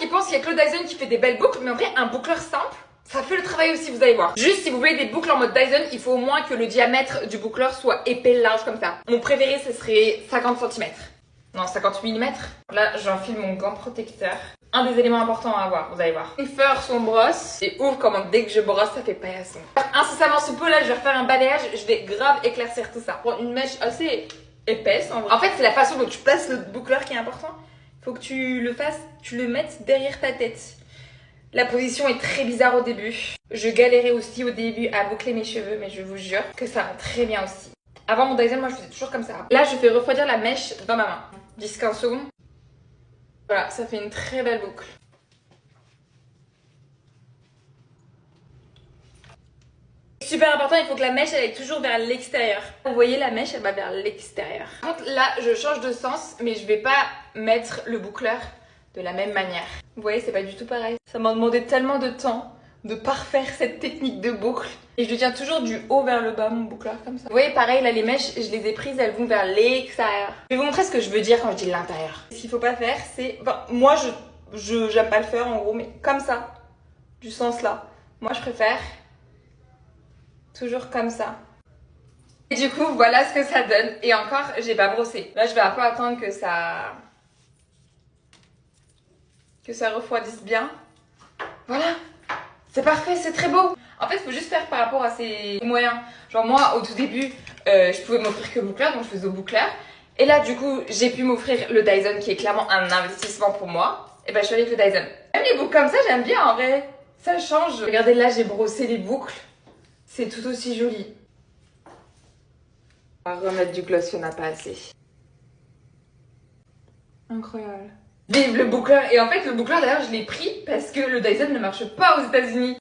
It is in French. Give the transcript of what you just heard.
qui pensent qu'il y a que le Dyson qui fait des belles boucles, mais en vrai, un boucleur simple, ça fait le travail aussi, vous allez voir. Juste, si vous voulez des boucles en mode Dyson, il faut au moins que le diamètre du boucleur soit épais, large comme ça. Mon préféré, ce serait 50 cm. Non, 50 mm. Là, j'enfile mon gant protecteur. Un des éléments importants à avoir, vous allez voir. Une fleur sur brosse. Et ouvre comment dès que je brosse, ça fait paillasson. Incessamment sous peu, là, je vais refaire un balayage. Je vais grave éclaircir tout ça. Prendre une mèche assez épaisse en vrai. En fait, c'est la façon dont tu places le boucleur qui est important. Faut que tu le fasses, tu le mettes derrière ta tête. La position est très bizarre au début. Je galérais aussi au début à boucler mes cheveux, mais je vous jure que ça rend très bien aussi. Avant mon Dyson, moi je faisais toujours comme ça. Là, je fais refroidir la mèche dans ma main. 10-15 secondes. Voilà, ça fait une très belle boucle. Super important, il faut que la mèche elle aille toujours vers l'extérieur. Vous voyez, la mèche elle va vers l'extérieur. Par contre, là, je change de sens, mais je vais pas mettre le boucleur de la même manière. Vous voyez, c'est pas du tout pareil. Ça m'a demandé tellement de temps de parfaire cette technique de boucle. Et je le tiens toujours du haut vers le bas, mon boucleur, comme ça. Vous voyez, pareil, là, les mèches, je les ai prises, elles vont vers l'extérieur. Je vais vous montrer ce que je veux dire quand je dis l'intérieur. Ce qu'il faut pas faire, c'est... Enfin, moi, j'aime pas le faire, en gros, mais comme ça. Du sens là. Moi, je préfère... toujours comme ça. Et du coup, voilà ce que ça donne. Et encore, j'ai pas brossé. Là, je vais un peu attendre que ça refroidisse bien. Voilà. C'est parfait, c'est très beau. En fait, il faut juste faire par rapport à ses moyens. Genre moi, au tout début, je pouvais m'offrir que boucleur, donc je faisais au boucleur. Et là, du coup, j'ai pu m'offrir le Dyson, qui est clairement un investissement pour moi. Et ben, je suis allée avec le Dyson. Même les boucles comme ça, j'aime bien en vrai. Ça change. Regardez, là, j'ai brossé les boucles. C'est tout aussi joli. On va remettre du gloss si on n'a pas assez. Incroyable. Vive le boucleur. Et en fait, le boucleur, d'ailleurs, je l'ai pris parce que le Dyson ne marche pas aux États-Unis.